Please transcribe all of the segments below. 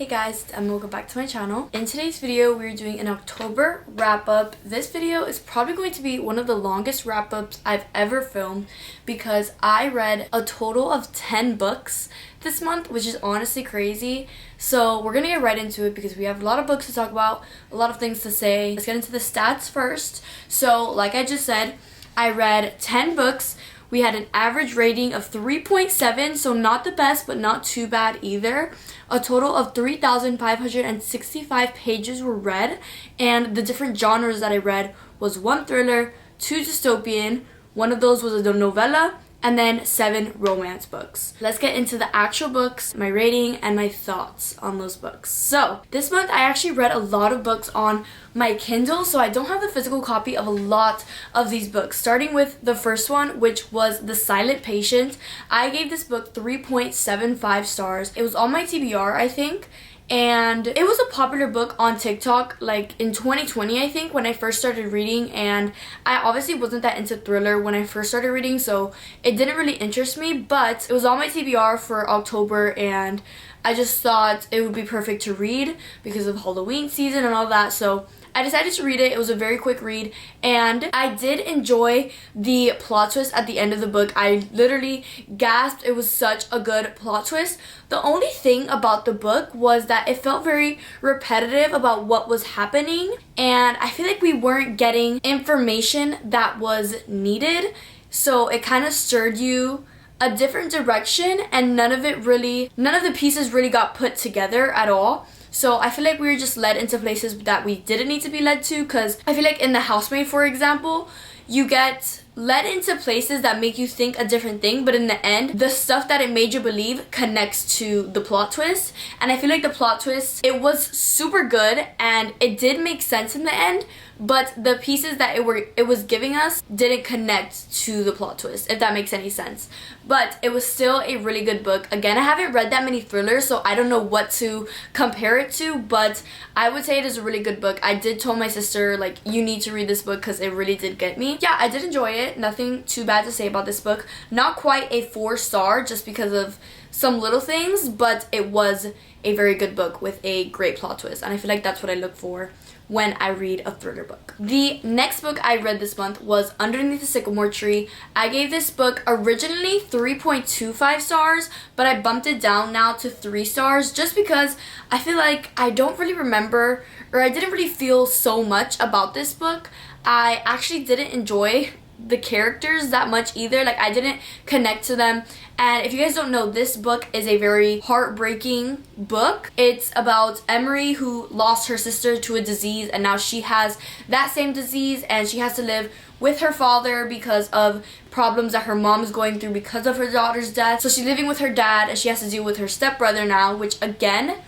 Hey guys, and welcome back to my channel. In today's video, we're doing an October wrap-up. This video is probably going to be one of the longest wrap-ups I've ever filmed because I read a total of 10 books this month, which is honestly crazy. So we're gonna get right into it because we have a lot of books to talk about, a lot of things to say. Let's get into the stats first. So like I just said, I read 10 books. We had an average rating of 3.7, so not the best, but not too bad either. A total of 3,565 pages were read, and the different genres that I read was 1 thriller, 2 dystopian, one of those was a novella, and then 7 romance books. Let's get into the actual books, my rating, and my thoughts on those books. So, this month I actually read a lot of books on my Kindle, so I don't have the physical copy of a lot of these books. Starting with the first one, which was The Silent Patient. I gave this book 3.75 stars. It was on my TBR, I think. And it was a popular book on TikTok like in 2020, I think, when I first started reading, and I obviously wasn't that into thriller when I first started reading, so it didn't really interest me, but it was on my TBR for October, and I just thought it would be perfect to read because of Halloween season and all that, so I decided to read it. It was a very quick read, and I did enjoy the plot twist at the end of the book. I literally gasped. It was such a good plot twist. The only thing about the book was that it felt very repetitive about what was happening, and I feel like we weren't getting information that was needed, so it kind of stirred you a different direction, and none of the pieces really got put together at all. So I feel like we were just led into places that we didn't need to be led to, because I feel like in The Housemaid, for example, you get led into places that make you think a different thing, but in the end, the stuff that it made you believe connects to the plot twist. And I feel like the plot twist, it was super good and it did make sense in the end, but the pieces that it was giving us didn't connect to the plot twist, if that makes any sense. But it was still a really good book. Again, I haven't read that many thrillers, so I don't know what to compare it to, but I would say it is a really good book. I did tell my sister, like, you need to read this book because it really did get me. Yeah, I did enjoy it. Nothing too bad to say about this book. Not quite a 4-star just because of some little things, but it was a very good book with a great plot twist, and I feel like that's what I look for when I read a thriller book. The next book I read this month was Underneath the Sycamore Tree. I gave this book originally 3.25 stars, but I bumped it down now to 3 stars just because I feel like I don't really remember, or I didn't really feel so much about this book. I actually didn't enjoy the characters that much either. Like, I didn't connect to them. And if you guys don't know, this book is a very heartbreaking book. It's about Emery, who lost her sister to a disease, and now she has that same disease, and she has to live with her father because of problems that her mom is going through because of her daughter's death. So she's living with her dad, and she has to deal with her stepbrother now, which again,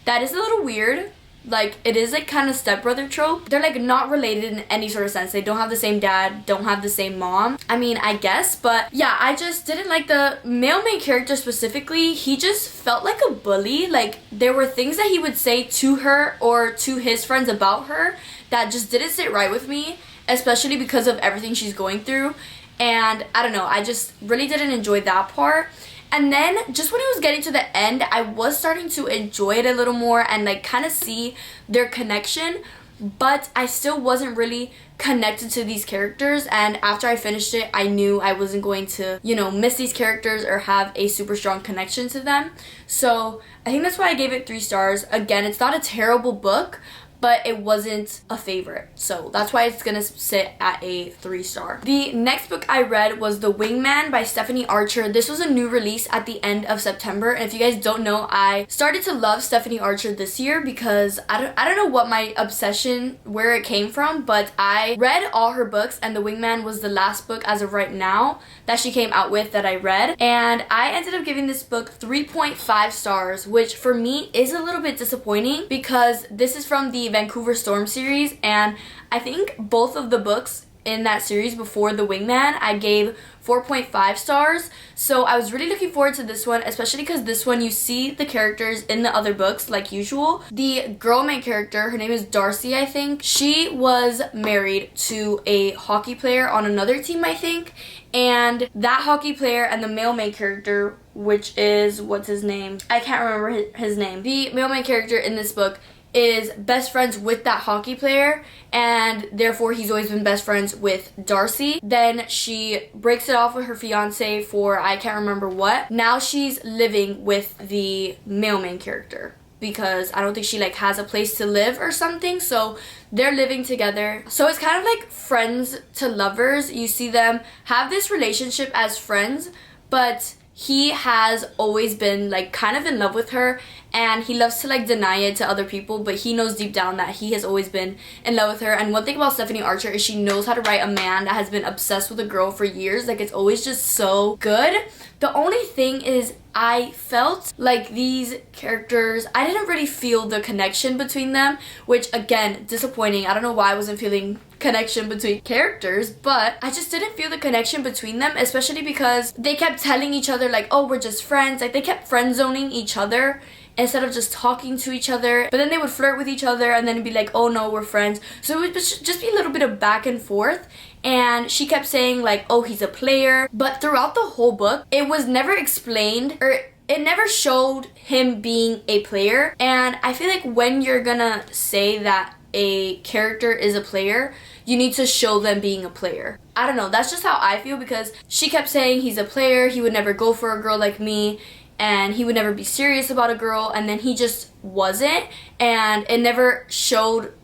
that is a little weird. Like, it is like kind of stepbrother trope. They're like not related in any sort of sense. They don't have the same dad, don't have the same mom. I mean, I guess, but yeah, I just didn't like the male main character specifically. He just felt like a bully. Like, there were things that he would say to her or to his friends about her that just didn't sit right with me, especially because of everything she's going through. And I don't know, I just really didn't enjoy that part. And then just when it was getting to the end, I was starting to enjoy it a little more and like kind of see their connection, but I still wasn't really connected to these characters. And after I finished it, I knew I wasn't going to, miss these characters or have a super strong connection to them. So I think that's why I gave it 3 stars. Again, it's not a terrible book, but it wasn't a favorite. So that's why it's gonna sit at a 3-star. The next book I read was The Wingman by Stephanie Archer. This was a new release at the end of September. And if you guys don't know, I started to love Stephanie Archer this year because I don't know what my obsession, where it came from, but I read all her books, and The Wingman was the last book as of right now that she came out with that I read. And I ended up giving this book 3.5 stars, which for me is a little bit disappointing because this is from the Vancouver Storm series, and I think both of the books in that series before the Wingman, I gave 4.5 stars. So I was really looking forward to this one, especially because this one you see the characters in the other books like usual. The girl main character, her name is Darcy, I think. She was married to a hockey player on another team, I think. And that hockey player and the male main character, which is, what's his name? I can't remember his name. The male main character in this book is best friends with that hockey player, and therefore he's always been best friends with Darcy. Then she breaks it off with her fiance for I can't remember what. Now she's living with the male main character because I don't think she like has a place to live or something, so they're living together. So it's kind of like friends to lovers. You see them have this relationship as friends, but he has always been like kind of in love with her, and he loves to like deny it to other people, but he knows deep down that he has always been in love with her. And one thing about Stephanie Archer is she knows how to write a man that has been obsessed with a girl for years. Like, it's always just so good. The only thing is I felt like these characters, I didn't really feel the connection between them, which again, disappointing. I don't know why I wasn't feeling connection between characters, but I just didn't feel the connection between them, especially because they kept telling each other like, oh, we're just friends. Like, they kept friend zoning each other instead of just talking to each other, but then they would flirt with each other and then be like, oh no, we're friends. So it would just be a little bit of back and forth, and she kept saying like, oh, he's a player, but throughout the whole book it was never explained, or it never showed him being a player. And I feel like when you're gonna say that a character is a player, you need to show them being a player. I don't know, that's just how I feel, because she kept saying he's a player, he would never go for a girl like me, and he would never be serious about a girl, and then he just wasn't. And it never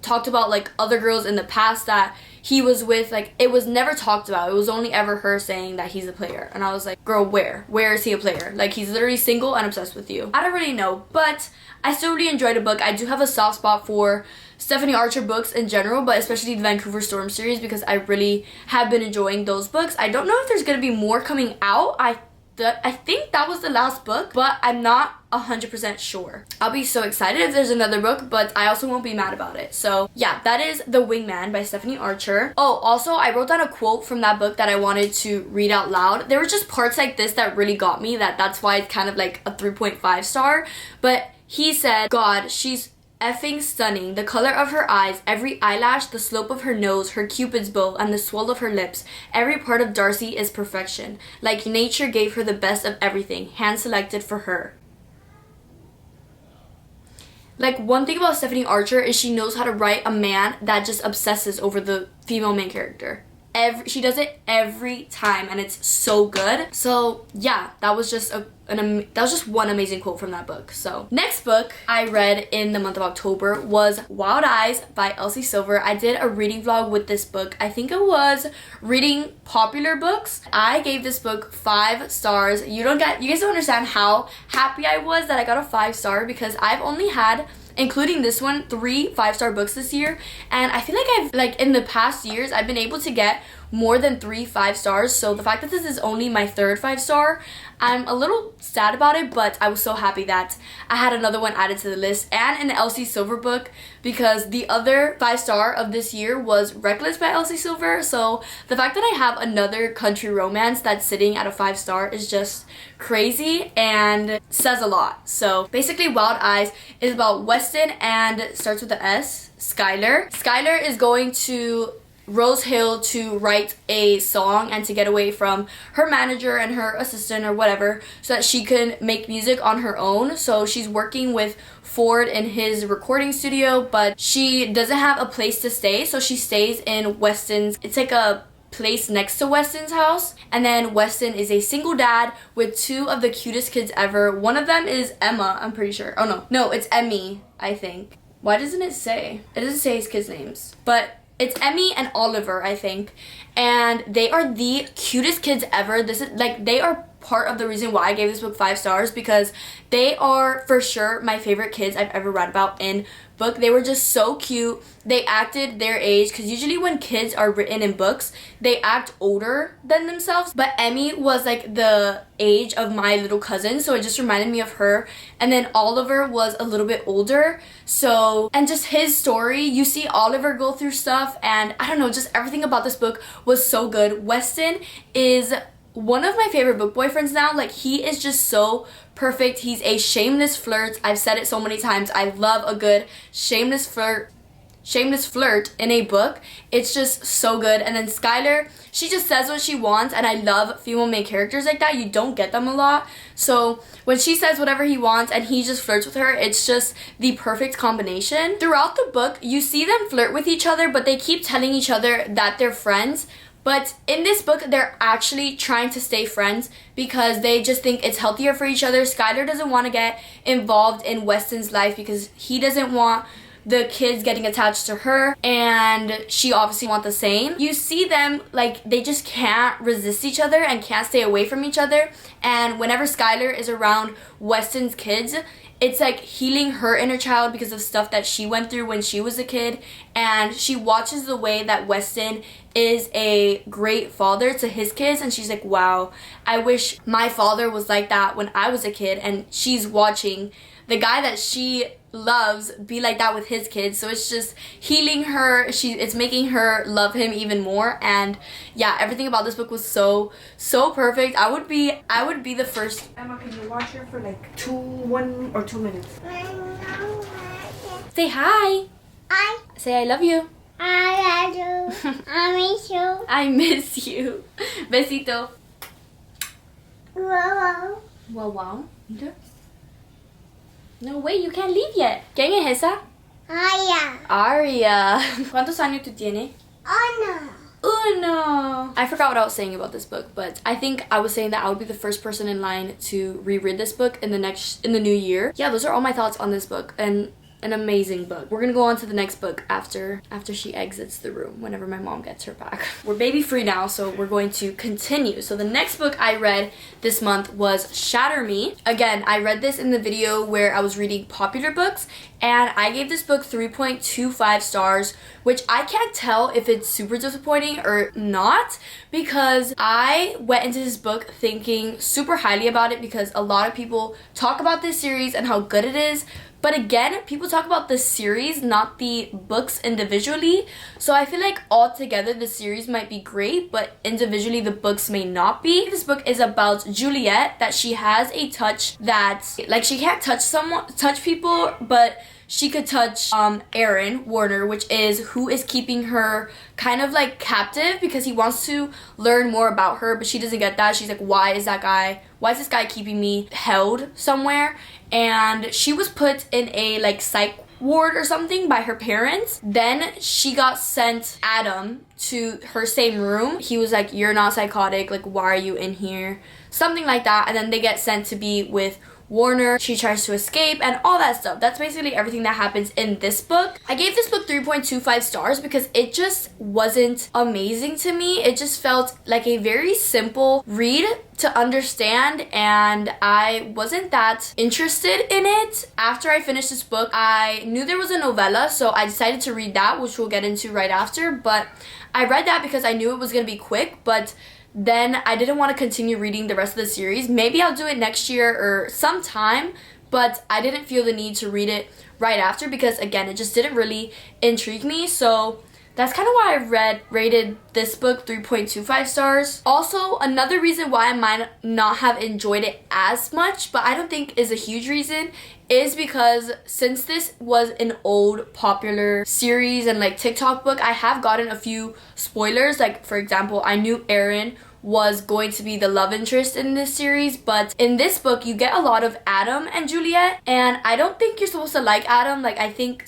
talked about like other girls in the past that he was with. Like, it was never talked about. It was only ever her saying that he's a player, and I was like, girl, where is he a player? Like, he's literally single and obsessed with you. I don't really know, but I still really enjoyed the book. I do have a soft spot for Stephanie Archer books in general, but especially the Vancouver Storm series, because I really have been enjoying those books. I don't know if there's gonna be more coming out. I think that was the last book, but I'm not 100% sure. I'll be so excited if there's another book, but I also won't be mad about it. So yeah, that is The Wingman by Stephanie Archer. Oh, also, I wrote down a quote from that book that I wanted to read out loud. There were just parts like this that really got me, that's why it's kind of like a 3.5 star. But he said, God, she's effing stunning. The color of her eyes, every eyelash, the slope of her nose, her cupid's bow, and the swell of her lips. Every part of Darcy is perfection. Like nature gave her the best of everything, hand-selected for her. Like, one thing about Stephanie Archer is she knows how to write a man that just obsesses over the female main character. She does it every time, and it's so good. So yeah, that was just one amazing quote from that book. So next book I read in the month of October was Wild Eyes by Elsie Silver. I did a reading vlog with this book. I think it was reading popular books. I gave this book 5 stars. You guys don't understand how happy I was that I got a 5-star, because I've only had, including this one, 3 5-star books this year, and I feel like in the past years I've been able to get more than 3 5 stars. So the fact that this is only my 3rd 5-star, I'm a little sad about it, but I was so happy that I had another one added to the list, and an Elsie Silver book, because the other 5-star of this year was Reckless by Elsie Silver. So the fact that I have another country romance that's sitting at a 5-star is just crazy and says a lot. So basically, Wild Eyes is about Weston and starts with the S, Skylar. Skylar is going to Rose Hill to write a song and to get away from her manager and her assistant or whatever, so that she can make music on her own. So she's working with Ford in his recording studio, but she doesn't have a place to stay, so she stays in Weston's. It's like a place next to Weston's house. And then Weston is a single dad with 2 of the cutest kids ever. One of them is Emma, I'm pretty sure. Oh no, it's Emmy, I think. Why doesn't it say? It doesn't say his kids' names, but it's Emmy and Oliver, I think, and they are the cutest kids ever. This is like, they are part of the reason why I gave this book 5 stars, because they are for sure my favorite kids I've ever read about in book. They were just so cute. They acted their age, because usually when kids are written in books, they act older than themselves. But Emmy was like the age of my little cousin, so it just reminded me of her. And then Oliver was a little bit older. So, and just his story, you see Oliver go through stuff, and I don't know, just everything about this book was so good. Weston is one of my favorite book boyfriends now. Like, he is just so perfect. He's a shameless flirt. I've said it so many times. I love a good shameless flirt in a book. It's just so good. And then Skylar, she just says what she wants, and I love female main characters like that. You don't get them a lot. So when she says whatever he wants and he just flirts with her, it's just the perfect combination. Throughout the book, you see them flirt with each other, but they keep telling each other that they're friends. But in this book, they're actually trying to stay friends because they just think it's healthier for each other. Skylar doesn't want to get involved in Weston's life because he doesn't want the kids getting attached to her, and she obviously wants the same. You see them, like, they just can't resist each other and can't stay away from each other. And whenever Skylar is around Weston's kids, it's like healing her inner child because of stuff that she went through when she was a kid. And she watches the way that Weston is a great father to his kids, and she's like, wow, I wish my father was like that when I was a kid. And she's watching the guy that she loves be like that with his kids, so it's just healing her. It's making her love him even more. And yeah, everything about this book was so perfect. I would be the first. Emma, can you watch her for like 1 or 2 minutes? Say hi. Hi. Say I love you. I love you. I miss you. I miss you. Besito. Wow. Wow. Mira. No, wait, you can't leave yet. ¿Quién es esa? Aria. ¿Cuántos años tú tienes? Uno. I forgot what I was saying about this book, but I think I was saying that I would be the first person in line to reread this book in the new year. Yeah, those are all my thoughts on this book, and an amazing book. We're gonna go on to the next book after she exits the room, whenever my mom gets her back. We're baby free now, so we're going to continue. So the next book I read this month was Shatter Me. Again, I read this in the video where I was reading popular books, and I gave this book 3.25 stars, which I can't tell if it's super disappointing or not, because I went into this book thinking super highly about it because a lot of people talk about this series and how good it is. But again, people talk about the series, not the books individually. So I feel like altogether the series might be great, but individually the books may not be. This book is about Juliet, that she has a touch that, like, she can't touch people, but she could touch Aaron Warner, which is who is keeping her kind of like captive because he wants to learn more about her, but she doesn't get that. She's like, why is this guy keeping me held somewhere? And she was put in a like psych ward or something by her parents. Then she got sent Adam to her same room. He was like, you're not psychotic, like, why are you in here? Something like that. And then they get sent to be with Warner. She tries to escape and all that stuff. That's basically everything that happens in this book. I gave this book 3.25 stars because it just wasn't amazing to me. It just felt like a very simple read to understand, and I wasn't that interested in it. After I finished this book, I knew there was a novella, so I decided to read that, which we'll get into right after. But I read that because I knew it was gonna be quick, but then I didn't want to continue reading the rest of the series. Maybe I'll do it next year or sometime, but I didn't feel the need to read it right after because, again, it just didn't really intrigue me. So that's kind of why I rated this book 3.25 stars. Also, another reason why I might not have enjoyed it as much, but I don't think is a huge reason, is because since this was an old popular series and like TikTok book, I have gotten a few spoilers. Like, for example, I knew Aaron was going to be the love interest in this series, but in this book you get a lot of Adam and Juliet, and I don't think you're supposed to like Adam. Like, I think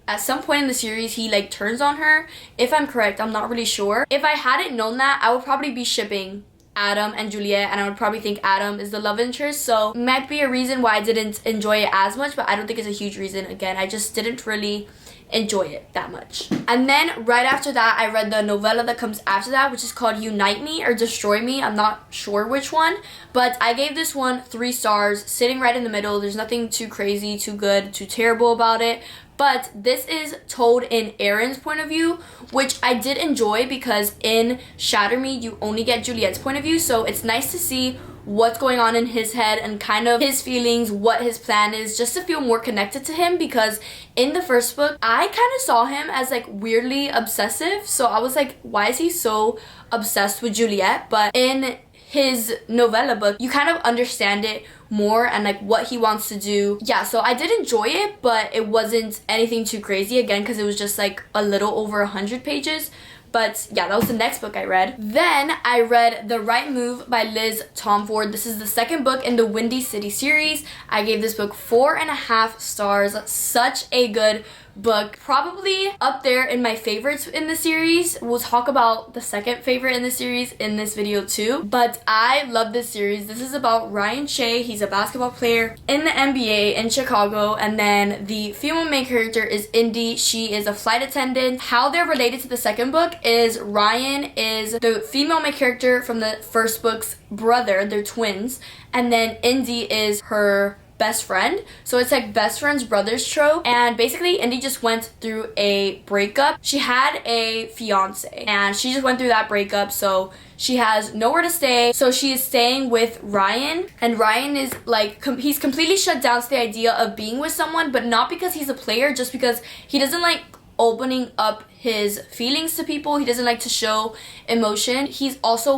at some point in the series he like turns on her, if I'm correct. I'm not really sure. If I hadn't known that, I would probably be shipping Adam and Juliet, and I would probably think Adam is the love interest, so might be a reason why I didn't enjoy it as much, but I don't think it's a huge reason. Again, I just didn't really enjoy it that much. And then right after that, I read the novella that comes after that, which is called Unite Me or Destroy Me. I'm not sure which one, but I gave this one 3 stars, sitting right in the middle. There's nothing too crazy, too good, too terrible about it. But this is told in Aaron's point of view, which I did enjoy because in Shatter Me, you only get Juliet's point of view. So it's nice to see what's going on in his head and kind of his feelings, what his plan is, just to feel more connected to him, because in the first book, I kind of saw him as like weirdly obsessive. So I was like, why is he so obsessed with Juliet? But in his novella book, you kind of understand it more and like what he wants to do. Yeah, so I did enjoy it, but it wasn't anything too crazy, again, because it was just like a little over 100 pages. But yeah, that was the next book I read. Then I read The Right Move by Liz Tomford. This is the second book in the Windy City series. I gave this book 4.5 stars. Such a good book. Probably up there in my favorites in the series. We'll talk about the second favorite in the series in this video too. But I love this series. This is about Ryan Shea. He's a basketball player in the NBA in Chicago. And then the female main character is Indy. She is a flight attendant. How they're related to the second book is Ryan is the female main character from the first book's brother. They're twins. And then Indy is her best friend. So it's like best friends brothers trope. And basically Indy just went through a breakup. She had a fiance and she just went through that breakup, so she has nowhere to stay. So she is staying with Ryan, and Ryan is like he's completely shut down to the idea of being with someone, but not because he's a player, just because he doesn't like opening up his feelings to people. He doesn't like to show emotion. He's also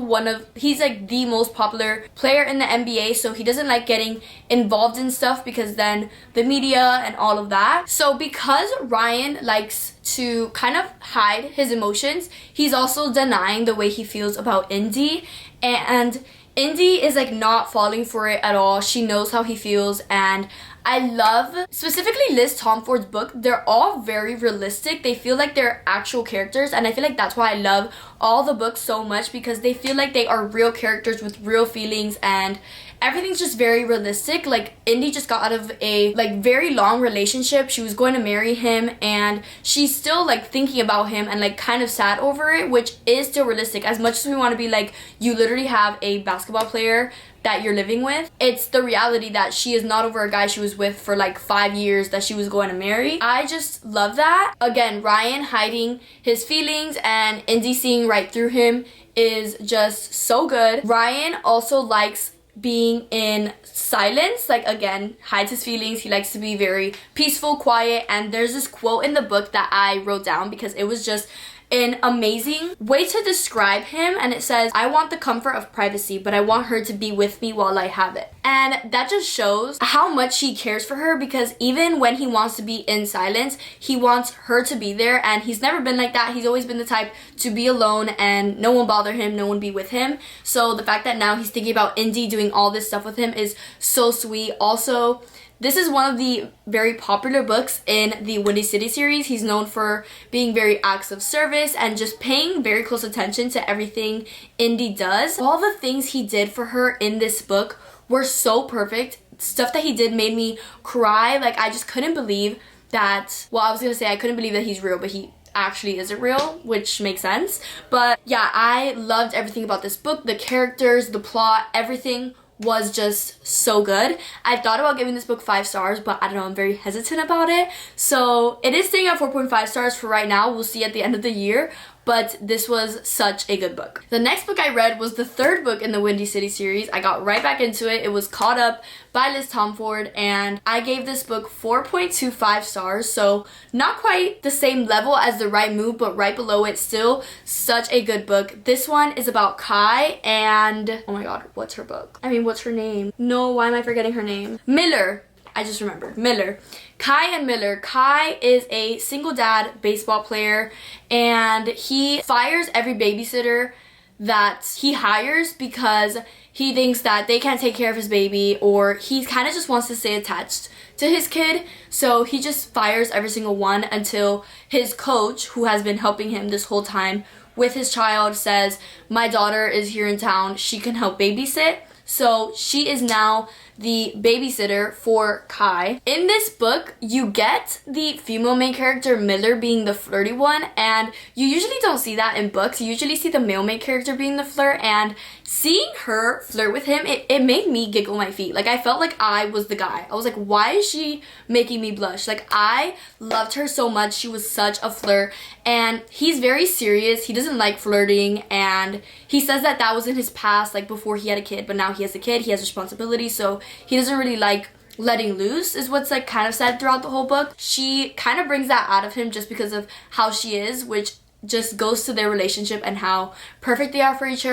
he's like the most popular player in the NBA, so he doesn't like getting involved in stuff because then the media and all of that. So because Ryan likes to kind of hide his emotions, he's also denying the way he feels about Indy, and Indy is like not falling for it at all. She knows how he feels, and I love specifically Liz Tomford's book. They're all very realistic. They feel like they're actual characters, and I feel like that's why I love all the books so much, because they feel like they are real characters with real feelings, and everything's just very realistic. Like Indy just got out of a like very long relationship. She was going to marry him, and she's still like thinking about him and like kind of sad over it, which is still realistic. As much as we want to be like, you literally have a basketball player that you're living with, it's the reality that she is not over a guy she was with for like 5 years that she was going to marry. I just love that. Again, Ryan hiding his feelings and Indy seeing right through him is just so good. Ryan also likes being in silence, like again, hides his feelings. He likes to be very peaceful, quiet, and there's this quote in the book that I wrote down because it was just an amazing way to describe him, and it says, "I want the comfort of privacy, but I want her to be with me while I have it." And that just shows how much he cares for her, because even when he wants to be in silence, he wants her to be there, and he's never been like that. He's always been the type to be alone and no one bother him, no one be with him. So the fact that now he's thinking about Indy doing all this stuff with him is so sweet. Also, this is one of the very popular books in the Windy City series. He's known for being very acts of service and just paying very close attention to everything Indy does. All the things he did for her in this book were so perfect. Stuff that he did made me cry. Like, I just couldn't believe that, well, I was gonna say I couldn't believe that he's real, but he actually isn't real, which makes sense. But yeah, I loved everything about this book. The characters, the plot, everything was just so good. I thought about giving this book 5 stars, but I don't know, I'm very hesitant about it. So it is staying at 4.5 stars for right now. We'll see at the end of the year, but this was such a good book. The next book I read was the third book in the Windy City series. I got right back into it. It was Caught Up by Liz Tomford, and I gave this book 4.25 stars, so not quite the same level as The Right Move, but right below it. Still such a good book. This one is about Kai and, oh my god, what's her book? I mean, what's her name? No, why am I forgetting her name? Miller. I just remembered. Miller. Kai and Miller. Kai is a single dad baseball player, and he fires every babysitter that he hires because he thinks that they can't take care of his baby, or he kind of just wants to stay attached to his kid. So he just fires every single one until his coach, who has been helping him this whole time with his child, says, my daughter is here in town, she can help babysit. So she is now the babysitter for Kai. In this book, you get the female main character, Miller, being the flirty one, and you usually don't see that in books. You usually see the male main character being the flirt, and seeing her flirt with him, it made me giggle my feet. Like, I felt like I was the guy. I was like, why is she making me blush? Like, I loved her so much. She was such a flirt, and he's very serious. He doesn't like flirting, and he says that that was in his past, like before he had a kid, but now he has a kid, he has responsibility, so he doesn't really like letting loose, is what's like kind of said throughout the whole book. She kind of brings that out of him just because of how she is, which just goes to their relationship and how perfect they are for each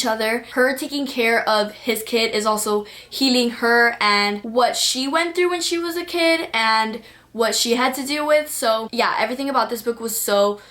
other. Her taking care of his kid is also healing her and what she went through when she was a kid and what she had to deal with. So yeah, everything about this book was so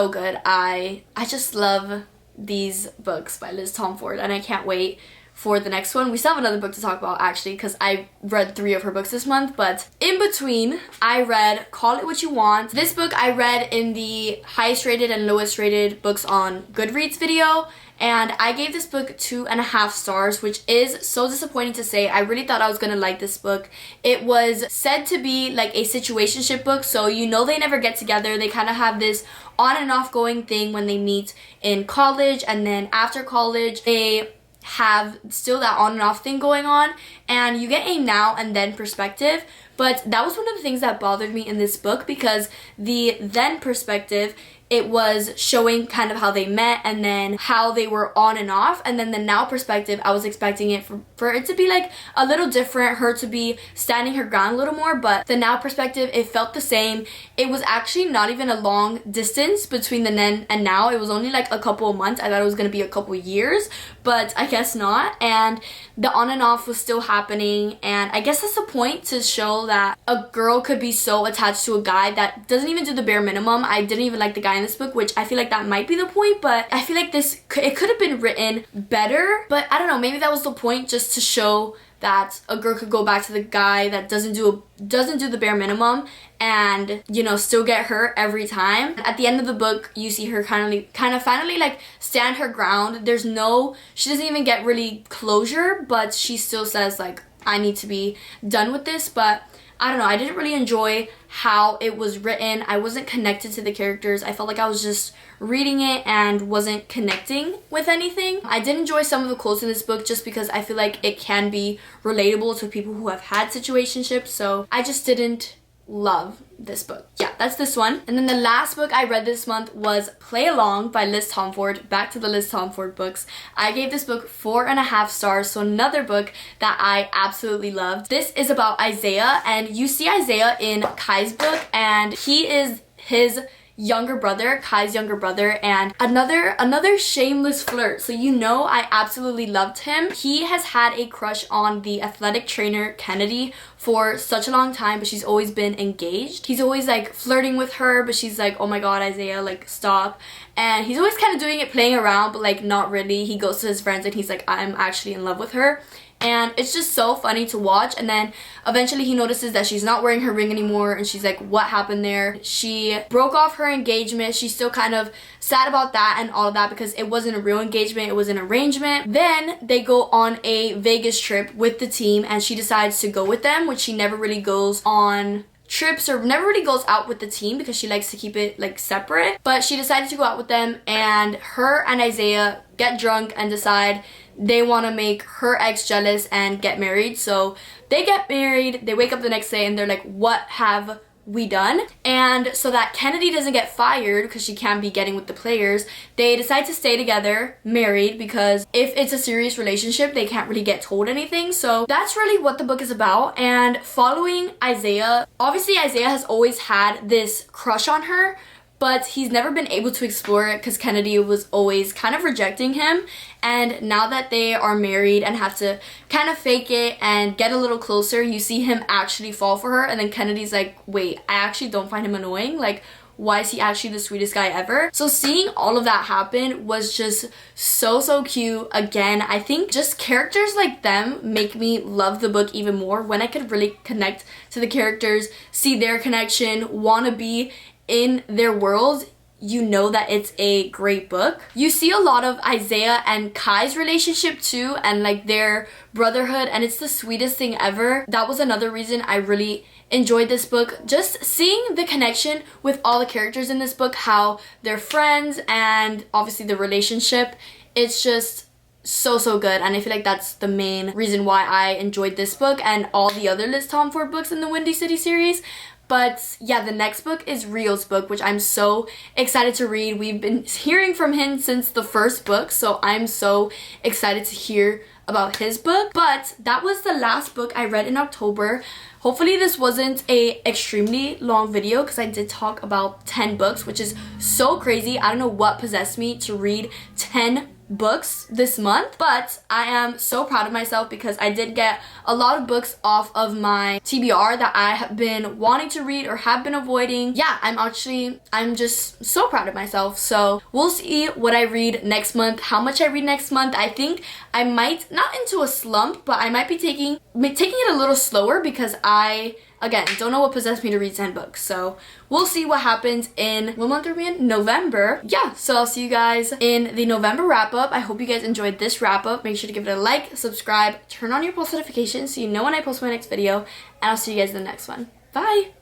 good. I just love these books by Liz Tomford, and I can't wait for the next one. We still have another book to talk about, actually, because I read 3 of her books this month, but in between, I read Call It What You Want. This book I read in the highest rated and lowest rated books on Goodreads video, and I gave this book 2.5 stars, which is so disappointing to say. I really thought I was gonna like this book. It was said to be like a situationship book, so you know they never get together. They kind of have this on and off going thing when they meet in college, and then after college, they have still that on and off thing going on, and you get a now and then perspective. But that was one of the things that bothered me in this book, because the then perspective, it was showing kind of how they met and then how they were on and off, and then the now perspective, I was expecting it for it to be like a little different, her to be standing her ground a little more, but the now perspective, it felt the same. It was actually not even a long distance between the then and now. It was only like a couple of months. I thought it was gonna be a couple of years, but I guess not. And the on and off was still happening, and I guess that's the point, to show that a girl could be so attached to a guy that doesn't even do the bare minimum. I didn't even like the guy in this book, which I feel like that might be the point, but I feel like it could have been written better, but I don't know, maybe that was the point, just to show that a girl could go back to the guy that doesn't do the bare minimum and, you know, still get hurt every time. At the end of the book, you see her kind of finally like stand her ground. She doesn't even get really closure, but she still says like, I need to be done with this. But I don't know, I didn't really enjoy how it was written. I wasn't connected to the characters. I felt like I was just reading it and wasn't connecting with anything. I did enjoy some of the quotes in this book just because I feel like it can be relatable to people who have had situationships, so I just didn't love this book. Yeah, that's this one. And then the last book I read this month was Play Along by Liz Tomford. Back to the Liz Tomford books. I gave this book 4.5 stars, so another book that I absolutely loved. This is about Isaiah, and you see Isaiah in Kai's book, and he is his younger brother, Kai's younger brother, and another shameless flirt. So you know, I absolutely loved him. He has had a crush on the athletic trainer Kennedy for such a long time, but she's always been engaged. He's always like flirting with her, but she's like, oh my god, Isaiah, like stop. And he's always kind of doing it, playing around, but like not really. He goes to his friends and he's like, I'm actually in love with her. And it's just so funny to watch. And then eventually he notices that she's not wearing her ring anymore, and she's like, what happened there? She broke off her engagement. She's still kind of sad about that and all of that, because it wasn't a real engagement, it was an arrangement. Then they go on a Vegas trip with the team, and she decides to go with them, which she never really goes on trips or never really goes out with the team because she likes to keep it like separate. But she decided to go out with them, and her and Isaiah get drunk and decide they want to make her ex jealous and get married. So they get married, they wake up the next day and they're like, what have we done? And so that Kennedy doesn't get fired because she can't be getting with the players, they decide to stay together, married, because if it's a serious relationship, they can't really get told anything. So that's really what the book is about. And following Isaiah, obviously Isaiah has always had this crush on her, but he's never been able to explore it because Kennedy was always kind of rejecting him. And now that they are married and have to kind of fake it and get a little closer, you see him actually fall for her, and then Kennedy's like, wait, I actually don't find him annoying. Like, why is he actually the sweetest guy ever? So seeing all of that happen was just so cute. Again, I think just characters like them make me love the book even more when I could really connect to the characters, see their connection, want to be in their world. You know that it's a great book. You see a lot of Isaiah and Kai's relationship too, and like their brotherhood, and it's the sweetest thing ever. That was another reason I really enjoyed this book. Just seeing the connection with all the characters in this book, how they're friends, and obviously the relationship. It's just so good, and I feel like that's the main reason why I enjoyed this book and all the other Liz Tom Ford books in the Windy City series. But yeah, the next book is Rio's book, which I'm so excited to read. We've been hearing from him since the first book, so I'm so excited to hear about his book. But that was the last book I read in October. Hopefully this wasn't a extremely long video because I did talk about 10 books, which is so crazy. I don't know what possessed me to read 10 books this month, but I am so proud of myself because I did get a lot of books off of my TBR that I have been wanting to read or have been avoiding. Yeah, I'm just so proud of myself. So we'll see what I read next month, how much I read next month. I think I might, not into a slump, but I might be taking it a little slower because I, again, don't know what possessed me to read 10 books. So we'll see what happens in, what month are we in? November. Yeah, so I'll see you guys in the November wrap up. I hope you guys enjoyed this wrap up. Make sure to give it a like, subscribe, turn on your post notifications so you know when I post my next video, and I'll see you guys in the next one. Bye!